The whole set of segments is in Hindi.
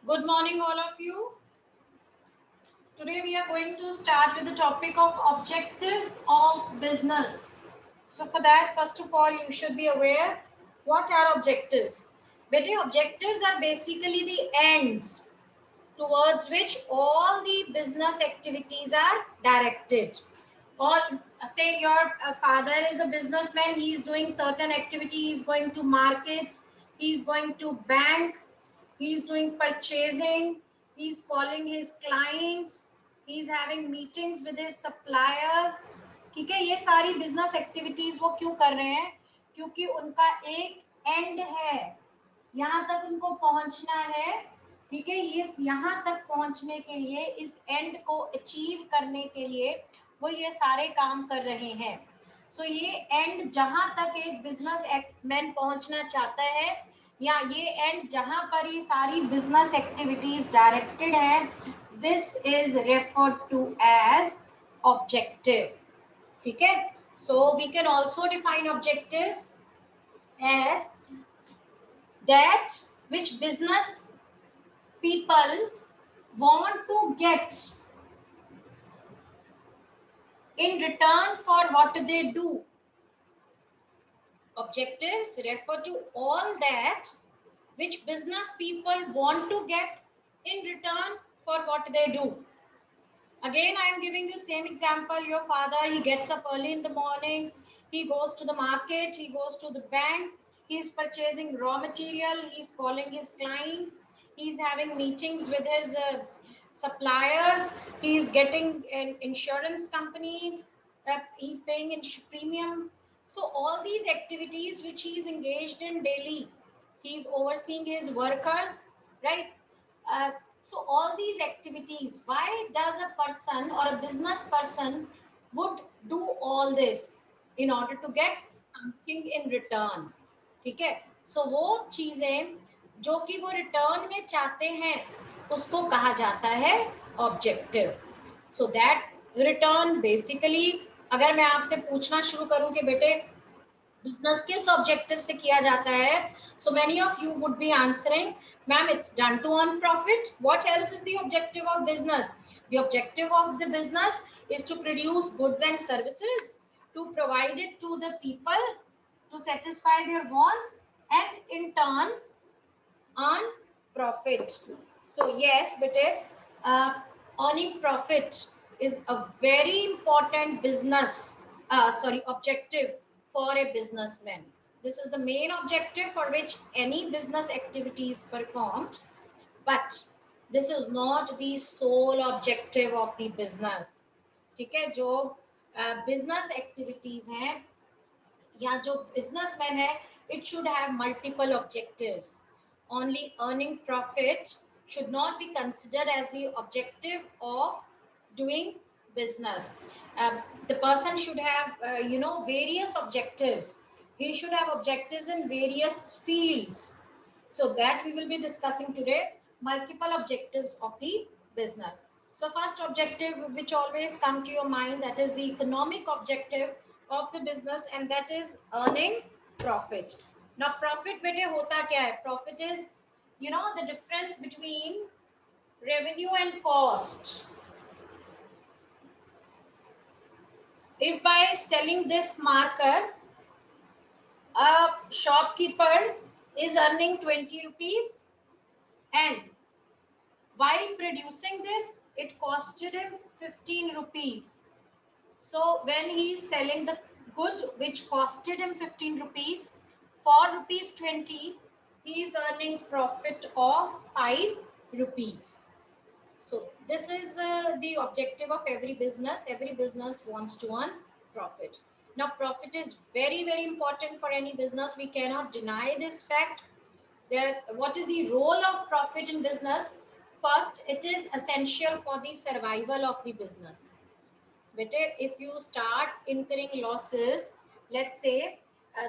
Good morning, all of you. Today we are going to start with the topic of objectives of business. So for that, first of all, you should be aware what are objectives. Bete, objectives are basically the ends towards which all the business activities are directed. Or say your father is a businessman, he is doing certain activity, he is going to market, he is going to bank, he is doing purchasing, he is calling his clients, he is having meetings with his suppliers. ठीक है, ये सारी बिजनेस एक्टिविटीज वो क्यों कर रहे हैं? क्योंकि उनका एक एंड है, यहाँ तक उनको पहुंचना है। ठीक है, ये यहाँ तक पहुंचने के लिए, इस एंड को अचीव करने के लिए वो ये सारे काम कर रहे हैं। सो ये एंड जहां तक एक बिजनेस मैन पहुंचना चाहता है, या ये एंड जहां पर ये सारी बिजनेस एक्टिविटीज डायरेक्टेड है, this is referred to as objective. ठीक है, so we can also define objectives as that which business people want to get in return for what they do. Objectives refer to all that which business people want to get in return for what they do. Again, I am giving you same example. Your father, he gets up early in the morning, he goes to the market, he goes to the bank, he is purchasing raw material, he is calling his clients, he is having meetings with his suppliers, he is getting an insurance company, he is paying in premium. So all these activities which he is engaged in daily, he is overseeing his workers, right? So all these activities, why does a person or a business person would do all this? In order to get something in return. ठीक है, सो वो चीजें जो कि वो रिटर्न में चाहते हैं, उसको कहा जाता है objective. So that return basically, अगर मैं आपसे पूछना शुरू करूं कि बेटे बिजनेस किस ऑब्जेक्टिव से किया जाता है, so many of you would be answering, ma'am, it's done to earn profit. What else is the objective of business? The objective of the business is to produce goods and services, to provide it to the people, to satisfy their wants, and in turn earn profit. So yes, bete, earning profit is a very important business objective for a businessman. This is the main objective for which any business activity is performed, but this is not the sole objective of the business. ठीक है, जो business activities हैं या जो businessman है, it should have multiple objectives. Only earning profit should not be considered as the objective of doing business. The person should have various objectives. He should have objectives in various fields. So that we will be discussing today, multiple objectives of the business. So first objective which always come to your mind, that is the economic objective of the business, and that is earning profit. Now profit bete hota kya hai? Profit is the difference between revenue and cost. If by selling this marker, a shopkeeper is earning 20 rupees, and while producing this, it costed him 15 rupees. So when he is selling the good which costed him 15 rupees for rupees 20, he is earning profit of 5 rupees. So this is the objective of every business. Every business wants to earn profit. Now profit is very, very important for any business. We cannot deny this fact. That what is the role of profit in business? First, it is essential for the survival of the business. But if you start incurring losses, let's say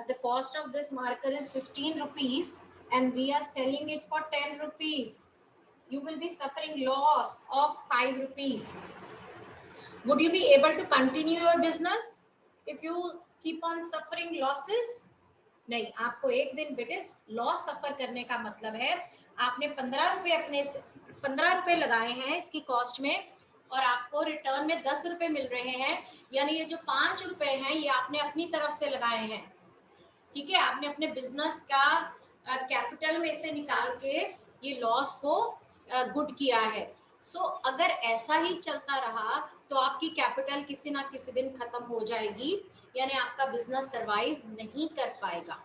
the cost of this marker is 15 rupees and we are selling it for 10 rupees, you will be suffering loss of 5 rupees. Would you be able to continue your business if you keep on suffering losses? नहीं, आपको एक दिन बेटे लॉस सफर करने का मतलब है आपने 15 रुपए 15 रुपए लगाए हैं इसकी कॉस्ट में और आपको रिटर्न में 10 रुपए मिल रहे हैं, यानी ये जो 5 रुपए हैं ये आपने अपनी तरफ से लगाए हैं। ठीक है, आपने अपने बिजनेस का कैपिटल में से निकाल के ये लॉस को गुड किया है। सो अगर ऐसा ही चलता रहा तो आपकी कैपिटल किसी ना किसी दिन खत्म हो जाएगी, यानी आपका बिजनेस सरवाइव नहीं कर पाएगा।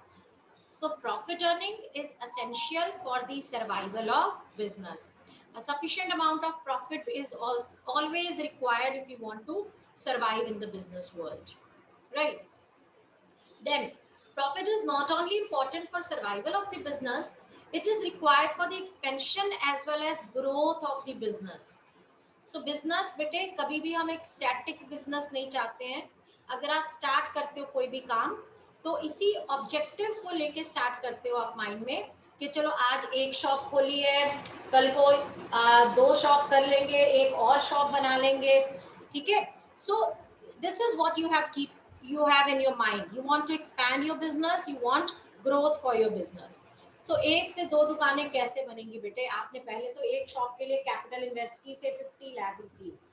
So profit earning is essential for the survival of business. A sufficient amount of profit is always required if you want to survive in the business world, right? Then profit is not only important for survival of the business, it is required for the expansion as well as growth of the business. So business बेटे कभी भी हम एक static business नहीं चाहते हैं। अगर आप start करते हो कोई भी काम तो इसी ऑब्जेक्टिव को लेके स्टार्ट करते हो आप माइंड में कि चलो आज एक शॉप खोली है, कल को 2 शॉप कर लेंगे, एक और शॉप बना लेंगे। ठीक है, so this is what you have in your mind. You want to expand your business, you want growth for your business. So 1 से 2 दुकानें कैसे बनेंगी बेटे? आपने पहले तो एक शॉप के लिए कैपिटल इन्वेस्ट की से 50 लाख रुपीस।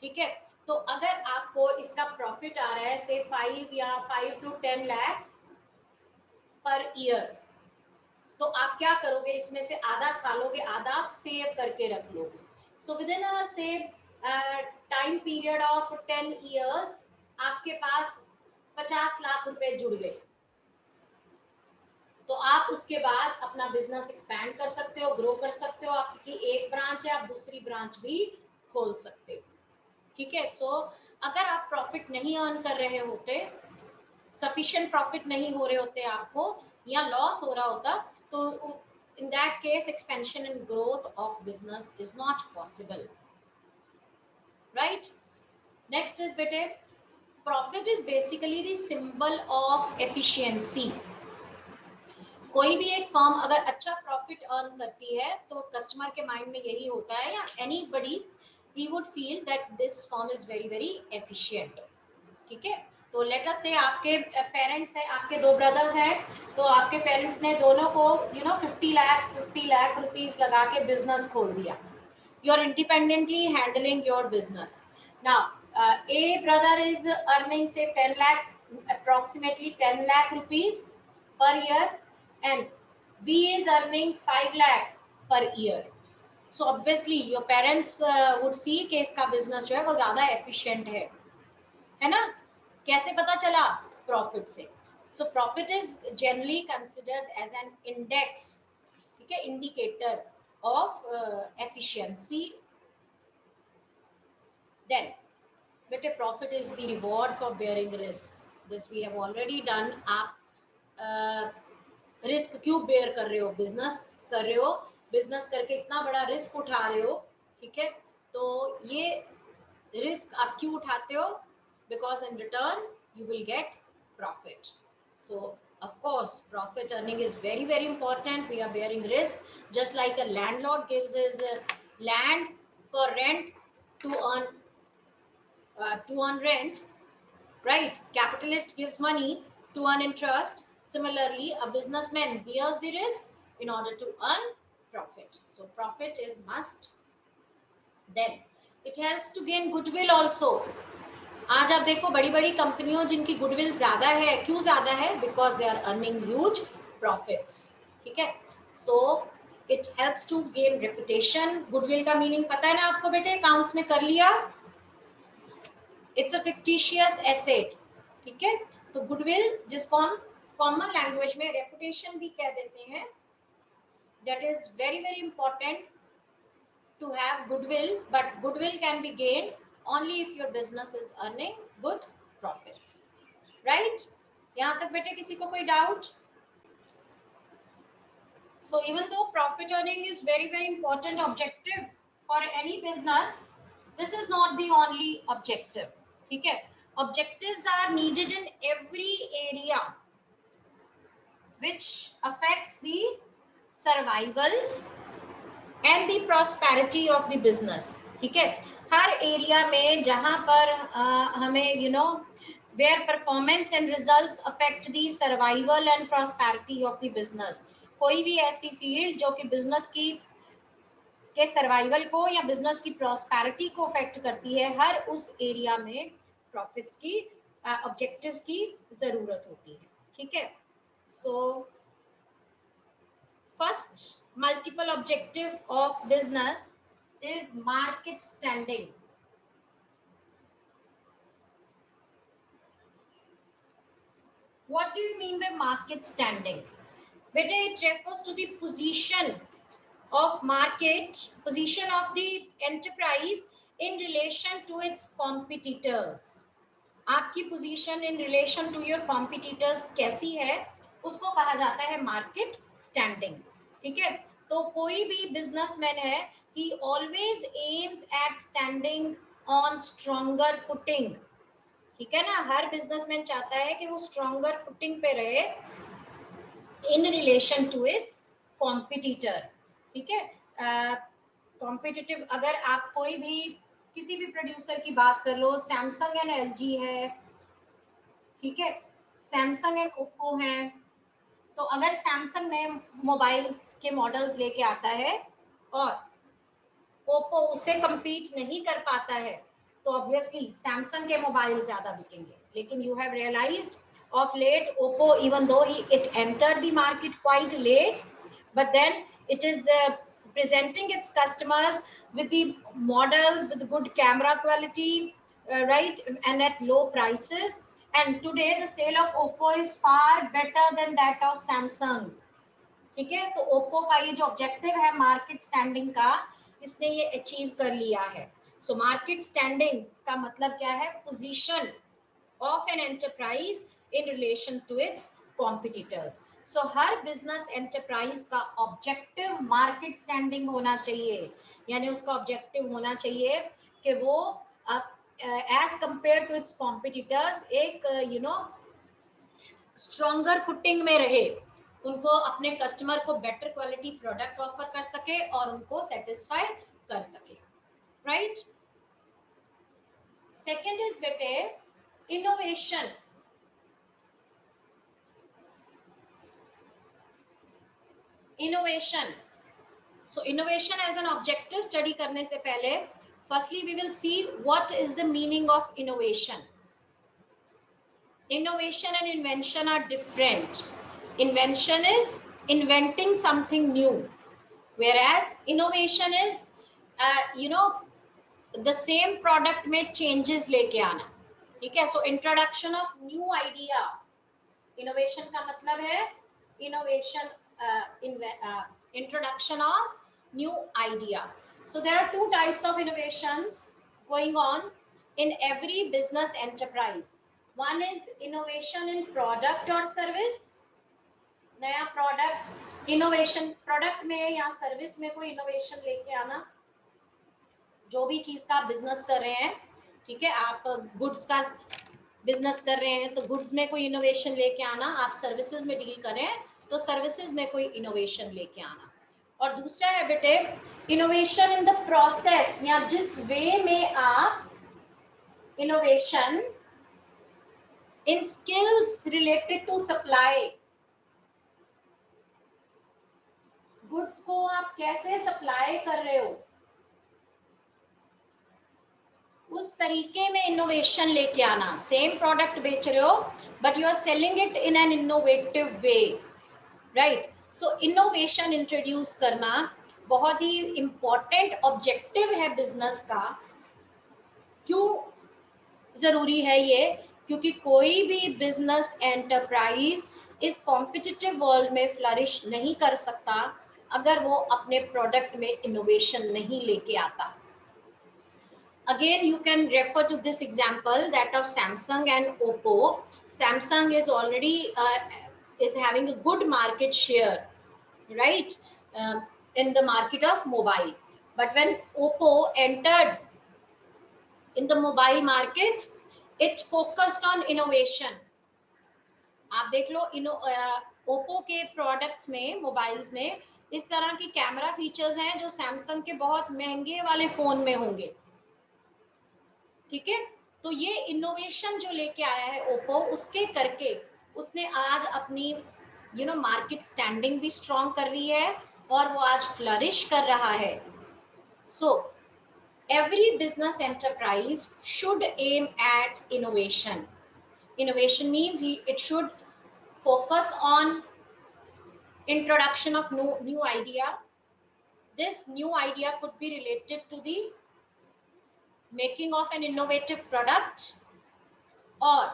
ठीक है, तो अगर आपको इसका प्रॉफिट आ रहा है से 5 या 5 to 10 लाख पर ईयर, तो आप क्या करोगे? इसमें से आधा खा लोगे, आधा आप सेव करके रख लोगे। So with in a save time period of 10 years आपके पास 50 लाख रुपए जुड़ गए, तो आप उसके बाद अपना बिजनेस एक्सपैंड कर सकते हो, ग्रो कर सकते हो। आपकी एक ब्रांच है, आप दूसरी ब्रांच भी खोल सकते हो। ठीक है, सो अगर आप प्रॉफिट नहीं अर्न कर रहे होते, सफिशिएंट प्रॉफिट नहीं हो रहे होते आपको, या लॉस हो रहा होता, तो in that case expansion and growth of business is not possible, right? Next is bete profit is basically the symbol of efficiency. कोई भी एक फर्म अगर अच्छा प्रॉफिट अर्न करती है तो कस्टमर के माइंड में यही होता है, या anybody he would feel that this firm is very very efficient. ठीक है, तो लेट अस से आपके पेरेंट्स हैं, आपके 2 ब्रदर्स हैं, तो आपके पेरेंट्स ने दोनों को 50 लाख रुपीस लगा के बिजनेस खोल दिया। You are independently handling your business. Now a brother is earning say 10 lakh, approximately 10 lakh rupees per year, and B is earning 5 lakh per year. So obviously your parents would see कि इसका बिजनेस जो है वो ज्यादा एफिशिएंट है ना? कैसे पता चला? प्रॉफिट से। So profit is generally considered as an index, ठीक है, इंडिकेटर ऑफ एफिशिएंसी। देन बेटे profit is the reward for bearing risk. This we have already done. आप रिस्क क्यों बेयर कर रहे हो? बिजनेस कर रहे हो, बिजनेस करके इतना बड़ा रिस्क उठा रहे हो, ठीक है, तो ये रिस्क आप क्यों उठाते हो? Because in return you will get profit. So of course profit earning is very very important. We are bearing risk, just like a landlord gives his land for rent to earn rent, right? Capitalist gives money to earn interest. Similarly a businessman bears the risk in order to earn profit. So profit is must. Then it helps to gain goodwill also. आज आप देखो बड़ी बड़ी कंपनियों जिनकी गुडविल ज्यादा है, क्यों ज्यादा है? Because they are earning huge profits. ठीक है, so it helps to gain reputation. Goodwill का मीनिंग पता है ना आपको बेटे? अकाउंट्स में कर लिया, इट्स अ फिक्टिशियस एसेट। ठीक है, तो गुडविल जिसको हम कॉमन लैंग्वेज में रेपुटेशन भी कह देते हैं, that is very very important to have goodwill, but goodwill can be gained only if your business is earning good profits, right? yahan tak bete kisi ko koi doubt? So even though profit earning is very very important objective for any business, this is not the only objective. theek hai, objectives are needed in every area which affects the survival and the prosperity of the business. ठीक है, हर एरिया में जहां पर हमें where performance and results affect the survival and prosperity of the business, कोई भी ऐसी फील्ड जो कि बिजनेस की के सर्वाइवल को या बिजनेस की प्रॉस्पेरिटी को अफेक्ट करती है, हर उस एरिया में प्रॉफिट्स की ऑब्जेक्टिव्स की जरूरत होती है. ठीक है. So first multiple objective of business is market standing. What do you mean by market standing? Beta, it refers to the position of market, position of the enterprise in relation to its competitors. आपकी position in relation to your competitors कैसी है, उसको कहा जाता है मार्केट स्टैंडिंग. ठीक है. तो कोई भी बिजनेसमैन है, ही always aims at standing on stronger footing. ठीक है ना. हर बिजनेसमैन चाहता है कि वो स्ट्रॉन्गर फुटिंग पे रहे in relation to its competitor. ठीक है. कॉम्पिटिटिव, अगर आप कोई भी किसी भी प्रोड्यूसर की बात कर लो, सैमसंग एंड एलजी है. ठीक है. सैमसंग एंड ओप्पो है. तो अगर सैमसंग नए मोबाइल्स के मॉडल्स लेके आता है और ओप्पो उससे compete नहीं कर पाता है, तो ऑब्वियसली सैमसंग के मोबाइल ज्यादा बिकेंगे. लेकिन you have realised of late Oppo, even though it entered the market quite late, but then it is presenting its customers with the models with good camera quality, right, and at low prices. And today the sale of Oppo is far better than that of Samsung. ठीक है. तो ओप्पो का ये जो ऑब्जेक्टिव है मार्केट स्टैंडिंग का, इसने ये अचीव कर लिया है. सो मार्केट स्टैंडिंग का मतलब क्या है? Position of an enterprise in relation to its competitors. So हर बिजनेस एंटरप्राइज का ऑब्जेक्टिव मार्केट स्टैंडिंग होना चाहिए. यानी उसका ऑब्जेक्टिव होना चाहिए कि वो as compare to its competitors एक स्ट्रॉन्गर फुटिंग में रहे, उनको अपने कस्टमर को बेटर क्वालिटी प्रोडक्ट ऑफर कर सके और उनको सेटिस्फाई कर सके. राइट. सेकेंड इज बेटे innovation. Innovation. So innovation as an objective study करने से पहले firstly we will see what is the meaning of innovation. Innovation and invention are different. Invention is inventing something new, whereas innovation is the same product में changes लेके आना. ठीक है. So introduction of new idea. Innovation का मतलब है innovation, introduction of new idea. So there are two types of innovations going on in every business enterprise. One is innovation in product or service. नया प्रोडक्ट, इनोवेशन प्रोडक्ट में या सर्विस में कोई इनोवेशन लेके आना. जो भी चीज का आप बिजनेस कर रहे हैं, ठीक है, आप गुड्स का बिजनेस कर रहे हैं तो गुड्स में कोई इनोवेशन लेके आना. आप सर्विसेज में डील कर रहे हैं तो सर्विसेज में कोई इनोवेशन लेके आना. और दूसरा है बेटे इनोवेशन इन द प्रोसेस, या जिस वे में आप innovation in skills related to supply. Goods को आप कैसे सप्लाई कर रहे हो, उस तरीके में इनोवेशन लेके आना. सेम प्रोडक्ट बेच रहे हो but you are selling it in an innovative way. Right. So innovation introduce करना बहुत ही इंपॉर्टेंट ऑब्जेक्टिव है बिजनेस का. क्यों जरूरी है ये? क्योंकि कोई भी बिजनेस एंटरप्राइज इस कॉम्पिटिटिव वर्ल्ड में फ्लरिश नहीं कर सकता अगर वो अपने प्रोडक्ट में इनोवेशन नहीं लेके आता. Again, you can refer to this example, that of Samsung and Oppo. Samsung is already is having a good market share, right, in the market of mobile. But when Oppo entered in the mobile market, it focused on innovation. आप देख लो ओप्पो के प्रोडक्ट्स में, मोबाइल्स में इस तरह की कैमरा फीचर्स हैं जो सैमसंग के बहुत महंगे वाले फोन में होंगे. ठीक है. तो ये इनोवेशन जो लेके आया है ओप्पो, उसके करके उसने आज अपनी मार्केट स्टैंडिंग भी स्ट्रॉन्ग कर रही है और वो आज फ्लरिश कर रहा है. सो every business enterprise should aim at innovation. Innovation means it should focus on introduction of new idea. This new idea could be related to the making of an innovative product or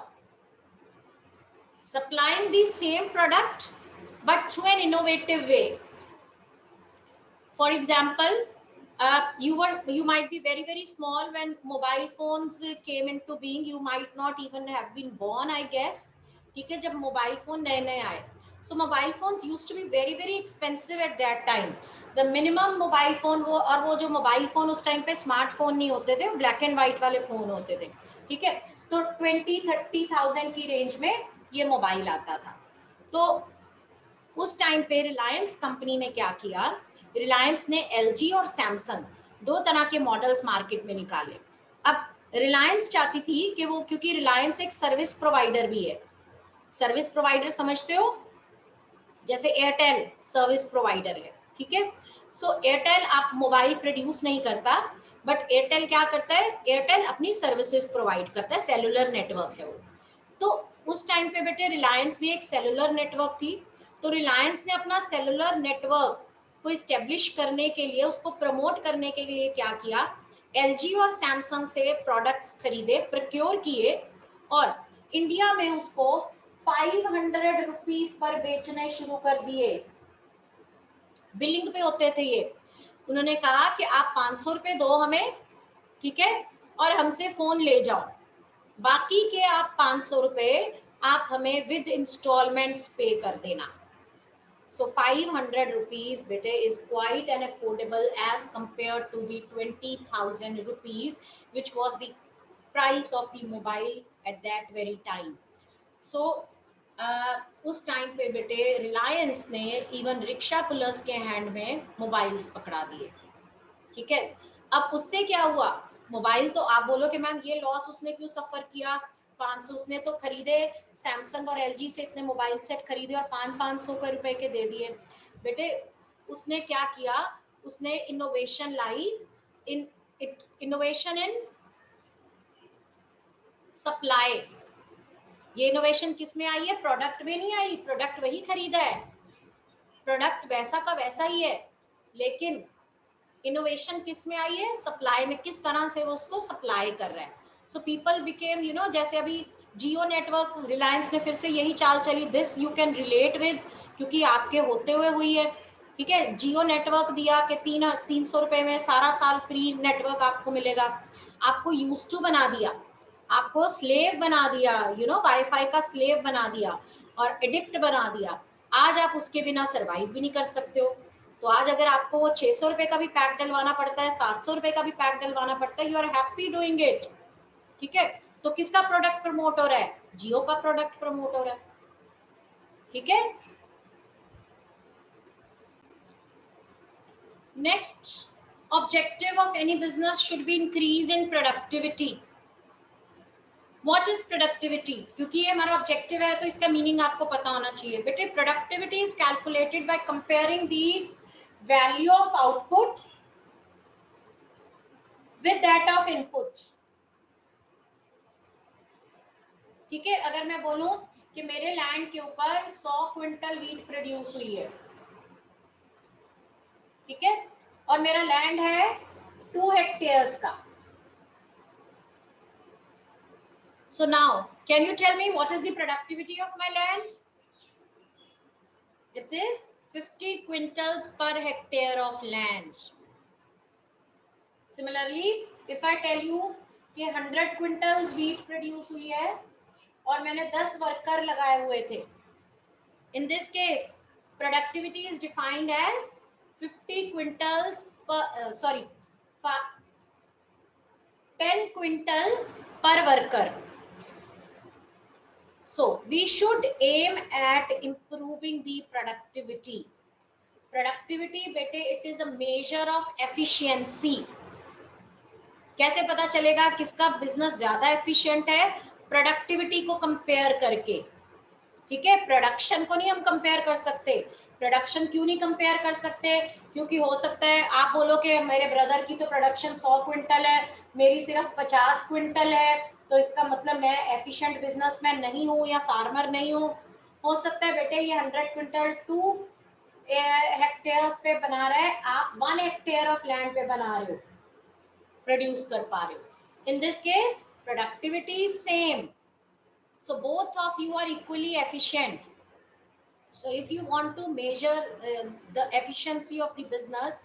supplying the same product but through an innovative way. For example, you might be very very small when mobile phones came into being. You might not even have been born, I guess. ठीक है, जब मोबाइल फोन नए नए आए, so mobile phones used to be very very expensive at that time. The minimum mobile phone वो जो मोबाइल फोन उस टाइम पे स्मार्टफोन नहीं होते थे, ब्लैक एंड व्हाइट वाले फोन होते थे. ठीक है, तो 20-30,000 की रेंज में ये मोबाइल आता था. तो उस टाइम पे रिलायंस कंपनी ने क्या किया, रिलायंस ने एलजी और सैमसंग दो तरह के मॉडल्स मार्केट में निकाले. अब रिलायंस चाहती थी कि वो, क्योंकि रिलायंस एक सर्विस प्रोवाइडर भी है. सर्विस प्रोवाइडर समझते हो, जैसे एयरटेल सर्विस प्रोवाइडर है. ठीक है, सो एयरटेल आप मोबाइल प्रोड्यूस नहीं करता, बट एयरटेल क्या करता है, एयरटेल अपनी सर्विसेज प्रोवाइड करता है, सेलुलर नेटवर्क है वो. तो उस टाइम पे बेटे रिलायंस भी एक सेलुलर नेटवर्क थी. तो रिलायंस ने अपना सेलुलर नेटवर्क को इस्टेब्लिश करने के लिए, उसको प्रमोट करने के लिए क्या किया, एलजी और सैमसंग से प्रोडक्ट्स खरीदे, प्रोक्योर किए और इंडिया में उसको 500 रुपीज पर बेचने शुरू कर दिए. बिलिंग पे होते थे ये. उन्होंने कहा कि आप 500 रुपए दो हमें, ठीक है, और हमसे फोन ले जाओ, बाकी के आप 500 रुपए आप हमें विद इंस्टॉलमेंट्स पे कर देना. So 500 rupees bete is quite an affordable as compared to the 20,000 rupees which was the price of the mobile at that very time. So उस टाइम पे बेटे रिलायंस ने इवन रिक्शा पुलर्स के हैंड में मोबाइल्स पकड़ा दिए. ठीक है, अब उससे क्या हुआ, मोबाइल तो आप बोलो कि मैम ये लॉस उसने क्यों सफर किया, 500 उसने तो खरीदे, सैमसंग और एलजी से इतने मोबाइल सेट खरीदे और 500 के रुपए के दे दिए. बेटे उसने क्या किया, उसने innovation lie, innovation in supply. ये इनोवेशन किस में आई है, प्रोडक्ट में नहीं आई. प्रोडक्ट वही खरीदा है, प्रोडक्ट वैसा का वैसा ही है, लेकिन इनोवेशन किस में आई है, सप्लाई में, किस तरह से वो उसको सप्लाई कर रहा है. सो पीपल बिकेम जैसे अभी जियो नेटवर्क, रिलायंस ने फिर से यही चाल चली. This you can relate with, क्योंकि आपके होते हुए हुई है. ठीक है, जियो नेटवर्क दिया कि 300 रुपए में सारा साल फ्री नेटवर्क आपको मिलेगा. आपको यूज टू बना दिया, आपको स्लेव बना दिया, वाईफाई का स्लेव बना दिया और एडिक्ट बना दिया. आज आप उसके बिना सरवाइव भी नहीं कर सकते हो. तो आज अगर आपको वो 600 रुपए का भी पैक डलवाना पड़ता है, 700 रुपए का भी पैक डलवाना पड़ता है, you are happy doing it. ठीक है, तो किसका प्रोडक्ट प्रमोट हो रहा है, जियो का प्रोडक्ट प्रमोट हो रहा है. ठीक है, next objective of any business should be increase in productivity. What is productivity, क्योंकि ये हमारा ऑब्जेक्टिव है तो इसका मीनिंग आपको पता होना चाहिए. बेटे productivity is calculated by comparing the value of output with that of input. ठीक है, अगर मैं बोलूं कि मेरे लैंड के ऊपर 100 क्विंटल वीट प्रोड्यूस हुई है, ठीक है, और मेरा लैंड है 2 हेक्टेयर्स का. So now, can you tell me what is the productivity of my land? It is 50 quintals per hectare of land. Similarly, if I tell you कि 100 quintals wheat produce हुई है और मैंने 10 वर्कर लगाए हुए थे, in this case, productivity is defined as 50 quintals per, 10 quintal per worker. So we should aim at improving the productivity. Productivity बेटे it is a measure of efficiency. कैसे पता चलेगा किसका बिजनेस ज्यादा एफिशिएंट है, प्रोडक्टिविटी को कंपेयर करके. ठीक है, प्रोडक्शन को नहीं हम कंपेयर कर सकते। प्रोडक्शन क्यों नहीं कंपेयर कर सकते? क्योंकि हो सकता है आप बोलो कि मेरे ब्रदर की तो प्रोडक्शन 100 क्विंटल है, मेरी सिर्फ 50 क्विंटल है, तो इसका मतलब मैं एफिशिएंट बिजनेसमैन नहीं हूँ या फार्मर नहीं हूँ। हो सकता है बेटे ये 100 क्विंटल 2 हेक्टेयर्स पे बना रहा है, आप 1 हेक्टेयर ऑफ लैंड पे बना रहे हो, प्रोड्यूस कर पा रहे हो। In this case productivity is same, so both of you are equally efficient. So if you want to measure the efficiency of the business,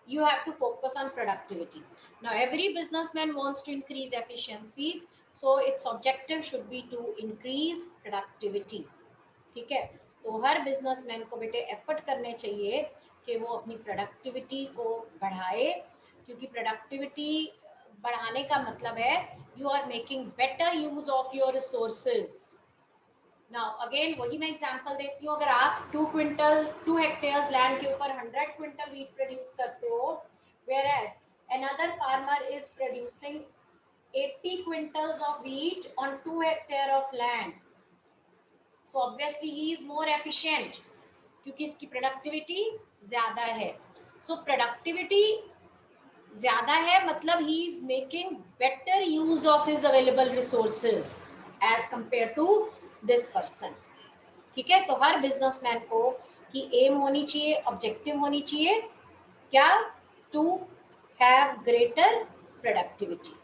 you have to focus on productivity. Now every businessman wants to increase efficiency, so its objective should be to increase productivity. ठीक है, तो हर बिजनेसमैन को बेटे एफर्ट करने चाहिए कि वो अपनी प्रोडक्टिविटी को बढ़ाए, क्योंकि प्रोडक्टिविटी बढ़ाने का मतलब है you are making better use of your resources. Now again वही मैं एग्जांपल देती हूँ, अगर आप 2 हेक्टेयर्स लैंड के ऊपर 100 क्विंटल वीट प्रोड्यूस करते हो, whereas another farmer is producing 80 quintals of wheat on 2 hectare of land, so obviously he is more efficient क्योंकि इसकी प्रोडक्टिविटी ज्यादा है। सो प्रोडक्टिविटी ज्यादा है मतलब he is making better use of his available resources as compare to this person. ठीक है, तो हर बिजनेसमैन को की एम होनी चाहिए, ऑब्जेक्टिव होनी चाहिए क्या? To have greater productivity.